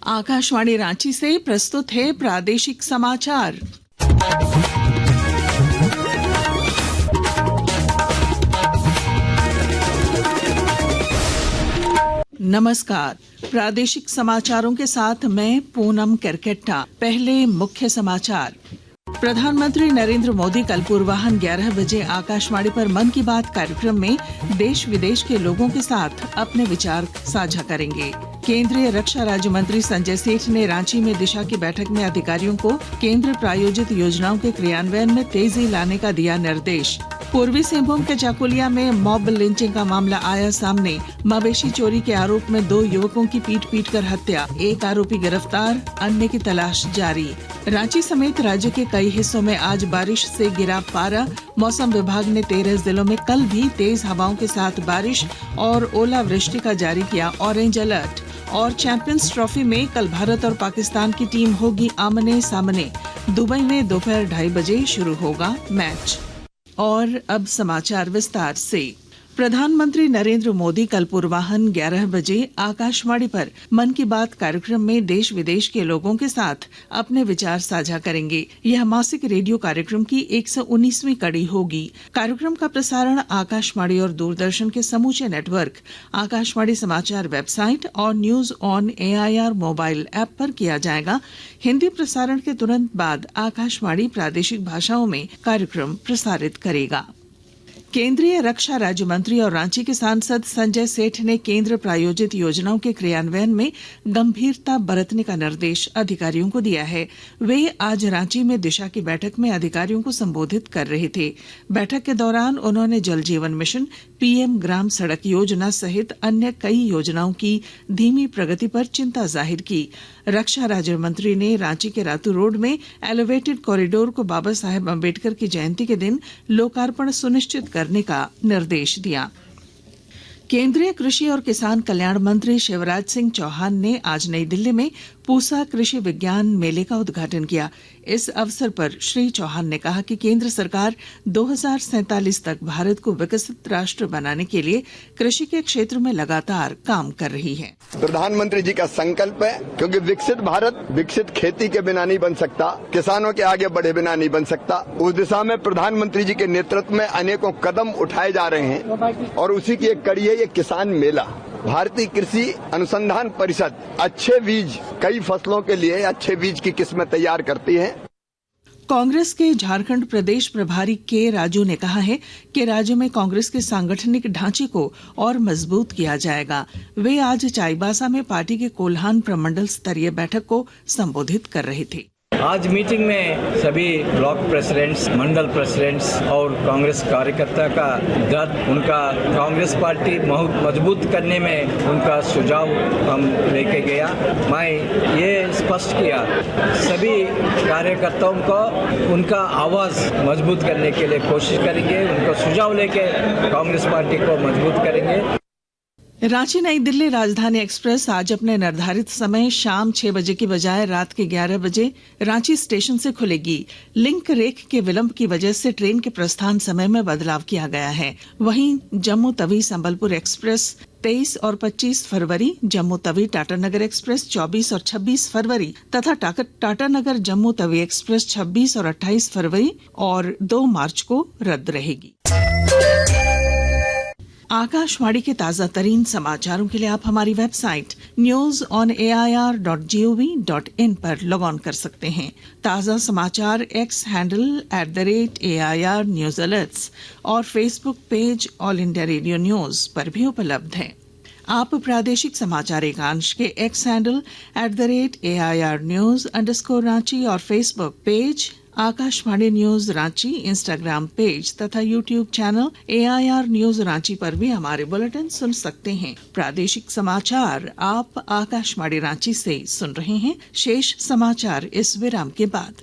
आकाशवाणी रांची से प्रस्तुत है प्रादेशिक समाचार। नमस्कार, प्रादेशिक समाचारों के साथ मैं पूनम केरकेट्टा। पहले मुख्य समाचार। प्रधानमंत्री नरेंद्र मोदी कल पूर्वाह्न 11 बजे आकाशवाणी पर मन की बात कार्यक्रम में देश विदेश के लोगों के साथ अपने विचार साझा करेंगे। केंद्रीय रक्षा राज्य मंत्री संजय सेठ ने रांची में दिशा की बैठक में अधिकारियों को केंद्र प्रायोजित योजनाओं के क्रियान्वयन में तेजी लाने का दिया निर्देश। पूर्वी सिंहभूम के चाकुलिया में मॉब लिंचिंग का मामला आया सामने। मवेशी चोरी के आरोप में 2 युवकों की पीट कर हत्या, एक आरोपी गिरफ्तार, अन्य की तलाश जारी। रांची समेत राज्य के कई हिस्सों में आज बारिश से गिरा पारा। मौसम विभाग ने 13 जिलों में कल भी तेज हवाओं के साथ बारिश और ओलावृष्टि का जारी किया ऑरेंज अलर्ट। और चैंपियंस ट्रॉफी में कल भारत और पाकिस्तान की टीम होगी आमने सामने। दुबई में दोपहर 2:30 बजे शुरू होगा मैच। और अब समाचार विस्तार से। प्रधानमंत्री नरेंद्र मोदी कल पूर्वाह्न 11 बजे आकाशवाणी पर मन की बात कार्यक्रम में देश विदेश के लोगों के साथ अपने विचार साझा करेंगे। यह मासिक रेडियो कार्यक्रम की 119वीं कड़ी होगी। कार्यक्रम का प्रसारण आकाशवाणी और दूरदर्शन के समूचे नेटवर्क, आकाशवाणी समाचार वेबसाइट और news on AIR mobile app पर किया जाएगा। हिंदी प्रसारण के तुरंत बाद आकाशवाणी प्रादेशिक भाषाओं में कार्यक्रम प्रसारित करेगा। केंद्रीय रक्षा राज्य मंत्री और रांची के सांसद संजय सेठ ने केंद्र प्रायोजित योजनाओं के क्रियान्वयन में गंभीरता बरतने का निर्देश अधिकारियों को दिया है। वे आज रांची में दिशा की बैठक में अधिकारियों को संबोधित कर रहे थे। बैठक के दौरान उन्होंने जल जीवन मिशन, PM ग्राम सड़क योजना सहित अन्य कई योजनाओं की धीमी प्रगति पर चिंता जाहिर की। रक्षा राज्य मंत्री ने रांची के रातू रोड में एलिवेटेड कॉरिडोर को बाबा साहेब अम्बेडकर की जयंती के दिन लोकार्पण सुनिश्चित करने का निर्देश दिया। केंद्रीय कृषि और किसान कल्याण मंत्री शिवराज सिंह चौहान ने आज नई दिल्ली में पूसा कृषि विज्ञान मेले का उद्घाटन किया। इस अवसर पर श्री चौहान ने कहा कि केंद्र सरकार 2047 तक भारत को विकसित राष्ट्र बनाने के लिए कृषि के क्षेत्र में लगातार काम कर रही है। प्रधानमंत्री जी का संकल्प है, क्योंकि विकसित भारत विकसित खेती के बिना नहीं बन सकता, किसानों के आगे बढ़े बिना नहीं बन सकता। उस दिशा में प्रधानमंत्री जी के नेतृत्व में अनेकों कदम उठाए जा रहे हैं और उसी की एक कड़ी है ये किसान मेला। भारतीय कृषि अनुसंधान परिषद अच्छे बीज, कई फसलों के लिए अच्छे बीज की किस्में तैयार करती है। कांग्रेस के झारखंड प्रदेश प्रभारी के राजू ने कहा है कि राज्य में कांग्रेस के सांगठनिक ढांचे को और मजबूत किया जाएगा। वे आज चाईबासा में पार्टी के कोल्हान प्रमंडल स्तरीय बैठक को संबोधित कर रहे थे। आज मीटिंग में सभी ब्लॉक प्रेसिडेंट्स, मंडल प्रेसिडेंट्स और कांग्रेस कार्यकर्ता का दर्द, उनका कांग्रेस पार्टी मजबूत करने में उनका सुझाव हम लेके गया। मैं ये स्पष्ट किया सभी कार्यकर्ताओं को उनका आवाज मजबूत करने के लिए कोशिश करेंगे, उनका सुझाव लेके कांग्रेस पार्टी को मजबूत करेंगे। रांची नई दिल्ली राजधानी एक्सप्रेस आज अपने निर्धारित समय शाम 6 बजे की बजाय रात के 11 बजे रांची स्टेशन से खुलेगी। लिंक रेख के विलंब की वजह से ट्रेन के प्रस्थान समय में बदलाव किया गया है। वहीं जम्मू तवी संबलपुर एक्सप्रेस 23 और 25 फरवरी, जम्मू तवी टाटानगर एक्सप्रेस 24 और 26 फरवरी तथा टाटानगर जम्मू तवी एक्सप्रेस 26 और 28 फरवरी और 2 मार्च को रद्द रहेगी। आकाशवाणी के ताजा तरीन समाचारों के लिए आप हमारी वेबसाइट newsonair.gov.in पर लॉग ऑन कर सकते हैं। ताजा समाचार X handle @AIR news alerts और Facebook page All India Radio news पर भी उपलब्ध है। आप प्रादेशिक समाचार एकांश के एक्स हैंडल @AIR न्यूज_रांची और Facebook page Akashvani news Ranchi, Instagram page तथा YouTube channel AIR news Ranchi पर भी हमारे बुलेटिन सुन सकते हैं। प्रादेशिक समाचार आप आकाशवाणी रांची से सुन रहे हैं। शेष समाचार इस विराम के बाद।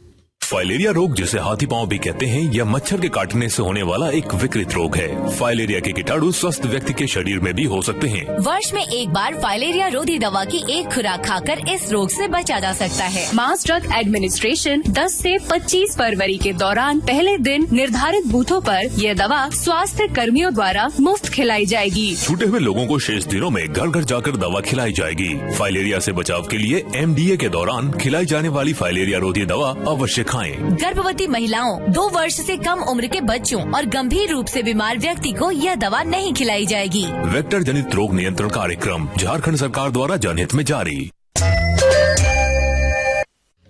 फाइलेरिया रोग, जिसे हाथी पांव भी कहते हैं, यह मच्छर के काटने से होने वाला एक विकृत रोग है। फाइलेरिया के कीटाणु स्वस्थ व्यक्ति के शरीर में भी हो सकते हैं। वर्ष में एक बार फाइलेरिया रोधी दवा की एक खुराक खाकर इस रोग से बचा जा सकता है। मास ड्रग एडमिनिस्ट्रेशन 10 से 25 फरवरी के दौरान पहले दिन निर्धारित बूथों पर यह दवा स्वास्थ्य कर्मियों द्वारा मुफ्त खिलाई जाएगी। छूटे हुए लोगों को शेष दिनों में घर घर जाकर दवा खिलाई जाएगी। फाइलेरिया से बचाव के लिए MDA के दौरान खिलाई जाने वाली फाइलेरिया रोधी दवा अवश्य खाएं। गर्भवती महिलाओं, 2 वर्ष से कम उम्र के बच्चों और गंभीर रूप से बीमार व्यक्ति को यह दवा नहीं खिलाई जाएगी। वेक्टर जनित रोग नियंत्रण कार्यक्रम झारखंड सरकार द्वारा जनहित में जारी।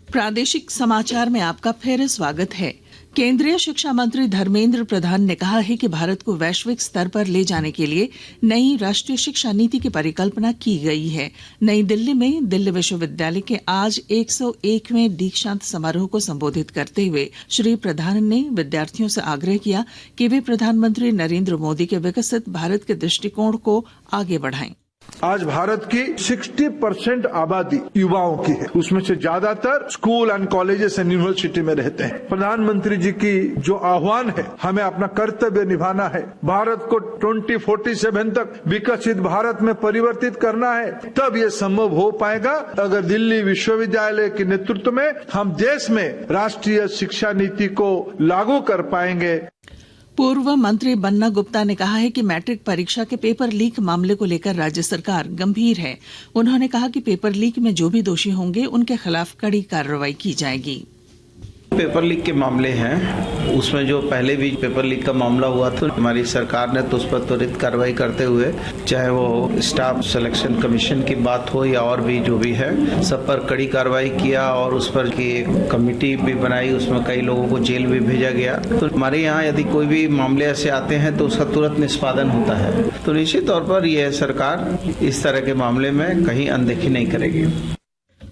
प्रादेशिक समाचार में आपका फिर स्वागत है। केंद्रीय शिक्षा मंत्री धर्मेंद्र प्रधान ने कहा है कि भारत को वैश्विक स्तर पर ले जाने के लिए नई राष्ट्रीय शिक्षा नीति की परिकल्पना की गई है। नई दिल्ली में दिल्ली विश्वविद्यालय के आज 101वें दीक्षांत समारोह को संबोधित करते हुए श्री प्रधान ने विद्यार्थियों से आग्रह किया कि वे प्रधानमंत्री नरेंद्र मोदी के विकसित भारत के दृष्टिकोण को आगे बढ़ाएं। आज भारत की 60% आबादी युवाओं की है, उसमें से ज्यादातर school and colleges and university में रहते हैं। प्रधानमंत्री जी की जो आह्वान है, हमें अपना कर्तव्य निभाना है। भारत को 2047 तक विकसित भारत में परिवर्तित करना है। तब ये संभव हो पाएगा अगर दिल्ली विश्वविद्यालय के नेतृत्व में हम देश में राष्ट्रीय शिक्षा नीति को लागू कर पाएंगे। पूर्व मंत्री बन्ना गुप्ता ने कहा है कि मैट्रिक परीक्षा के पेपर लीक मामले को लेकर राज्य सरकार गंभीर है। उन्होंने कहा कि पेपर लीक में जो भी दोषी होंगे उनके खिलाफ कड़ी कार्रवाई की जाएगी। पेपर लीक के मामले हैं, उसमें जो पहले भी पेपर लीक का मामला हुआ था, हमारी सरकार ने तो उस पर त्वरित कार्रवाई करते हुए, चाहे वो स्टाफ सिलेक्शन कमीशन की बात हो या और भी जो भी है, सब पर कड़ी कार्रवाई किया और उस पर की एक कमेटी भी बनाई, उसमें कई लोगों को जेल भी भेजा गया। तो हमारे यहाँ यदि कोई भी मामले ऐसे आते हैं तो उसका तुरंत निष्पादन होता है। तो निश्चित तौर पर यह सरकार इस तरह के मामले में कहीं अनदेखी नहीं करेगी।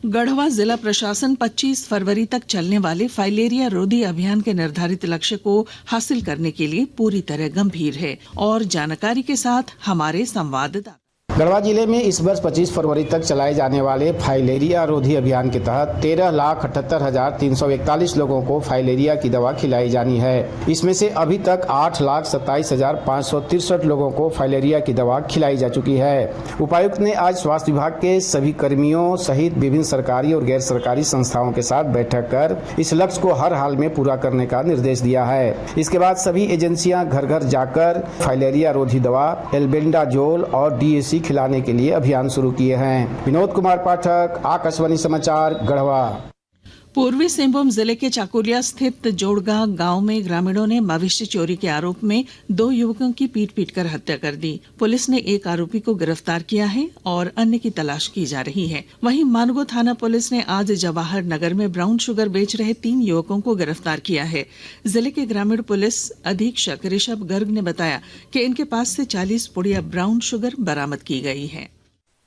गढ़वा जिला प्रशासन 25 फरवरी तक चलने वाले फाइलेरिया रोधी अभियान के निर्धारित लक्ष्य को हासिल करने के लिए पूरी तरह गंभीर है। और जानकारी के साथ हमारे संवाददाता। गढ़वा जिले में इस वर्ष 25 फरवरी तक चलाए जाने वाले फाइलेरिया रोधी अभियान के तहत 13,78,341 लोगों को फाइलेरिया की दवा खिलाई जानी है। इसमें से अभी तक 8,27,563 लोगों को फाइलेरिया की दवा खिलाई जा चुकी है। उपायुक्त ने आज स्वास्थ्य विभाग के सभी कर्मियों सहित विभिन्न सरकारी और गैर सरकारी संस्थाओं के साथ बैठक कर इस लक्ष्य को हर हाल में पूरा करने का निर्देश दिया है। इसके बाद सभी एजेंसियां घर घर जाकर फाइलेरिया रोधी दवा, एल्बेंडाजोल और DAC खिलाने के लिए अभियान शुरू किए हैं। विनोद कुमार पाठक, आकाशवाणी समाचार, गढ़वा। पूर्वी सिंहभूम जिले के चाकुलिया स्थित जोड़गा गांव में ग्रामीणों ने मवेशी चोरी के आरोप में 2 युवकों की पीट कर हत्या कर दी। पुलिस ने एक आरोपी को गिरफ्तार किया है और अन्य की तलाश की जा रही है। वहीं मानगो थाना पुलिस ने आज जवाहर नगर में ब्राउन शुगर बेच रहे 3 युवकों को गिरफ्तार किया है। जिले के ग्रामीण पुलिस अधीक्षक ऋषभ गर्ग ने बताया कि इनके पास से 40 पुड़िया ब्राउन शुगर बरामद की गई है।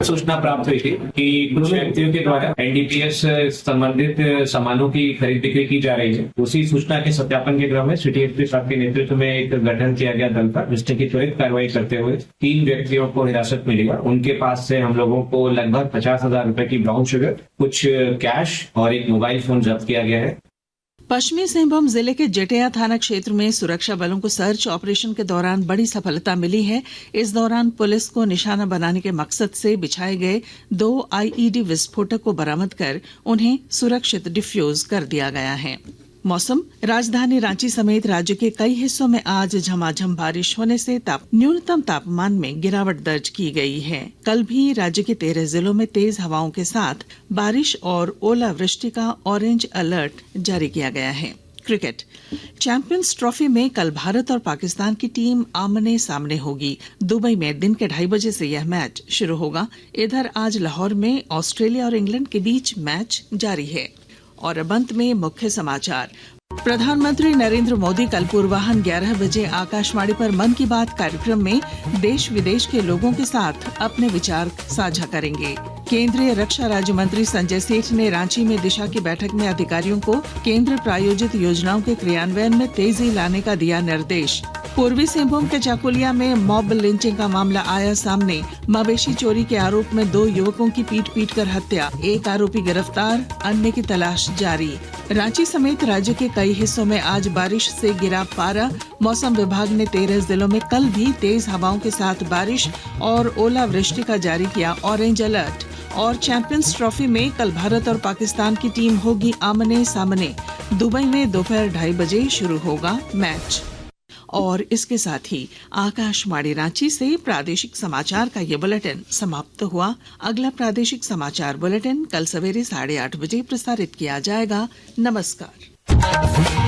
सूचना प्राप्त हुई थी कि कुछ व्यक्तियों के द्वारा NDPS संबंधित सामानों की खरीद बिक्री की जा रही है। उसी सूचना के सत्यापन के क्रम में सिटी एसपी साहब के नेतृत्व में एक गठन किया गया दल का, जिसने की त्वरित कार्रवाई करते हुए 3 व्यक्तियों को हिरासत में लिया। उनके पास से हम लोगों को लगभग 50,000 रुपए की ब्राउन शुगर, कुछ कैश और एक मोबाइल फोन जब्त किया गया है। पश्चिमी सिंहभूम जिले के जटिया थाना क्षेत्र में सुरक्षा बलों को सर्च ऑपरेशन के दौरान बड़ी सफलता मिली है। इस दौरान पुलिस को निशाना बनाने के मकसद से बिछाए गए 2 IED विस्फोटक को बरामद कर उन्हें सुरक्षित डिफ्यूज कर दिया गया है। मौसम। राजधानी रांची समेत राज्य के कई हिस्सों में आज झमाझम बारिश होने से न्यूनतम तापमान में गिरावट दर्ज की गई है। कल भी राज्य के 13 जिलों में तेज हवाओं के साथ बारिश और ओलावृष्टि का ऑरेंज अलर्ट जारी किया गया है। क्रिकेट। चैंपियंस ट्रॉफी में कल भारत और पाकिस्तान की टीम आमने सामने होगी। दुबई में दिन के 2:30 बजे से यह मैच शुरू होगा। इधर आज लाहौर में ऑस्ट्रेलिया और इंग्लैंड के बीच मैच जारी है। और अब अंत में मुख्य समाचार। प्रधानमंत्री नरेंद्र मोदी कल पूर्वाह्न 11 बजे आकाशवाणी पर मन की बात कार्यक्रम में देश विदेश के लोगों के साथ अपने विचार साझा करेंगे। केंद्रीय रक्षा राज्य मंत्री संजय सेठ ने रांची में दिशा की बैठक में अधिकारियों को केंद्र प्रायोजित योजनाओं के क्रियान्वयन में तेजी लाने का दिया निर्देश। पूर्वी सिंहभूम के चाकुलिया में मॉब लिंचिंग का मामला आया सामने। मवेशी चोरी के आरोप में 2 युवकों की पीट कर हत्या, एक आरोपी गिरफ्तार, अन्य की तलाश जारी। रांची समेत राज्य के कई हिस्सों में आज बारिश से गिरा पारा। मौसम विभाग ने 13 जिलों में कल भी तेज हवाओं के साथ बारिश और ओलावृष्टि का जारी किया ऑरेंज अलर्ट। और चैंपियंस ट्रॉफी में कल भारत और पाकिस्तान की टीम होगी आमने सामने। दुबई में दोपहर 2:30 बजे शुरू होगा मैच। और इसके साथ ही आकाशवाणी रांची से प्रादेशिक समाचार का ये बुलेटिन समाप्त हुआ। अगला प्रादेशिक समाचार बुलेटिन कल सवेरे 8:30 बजे प्रसारित किया जाएगा। नमस्कार।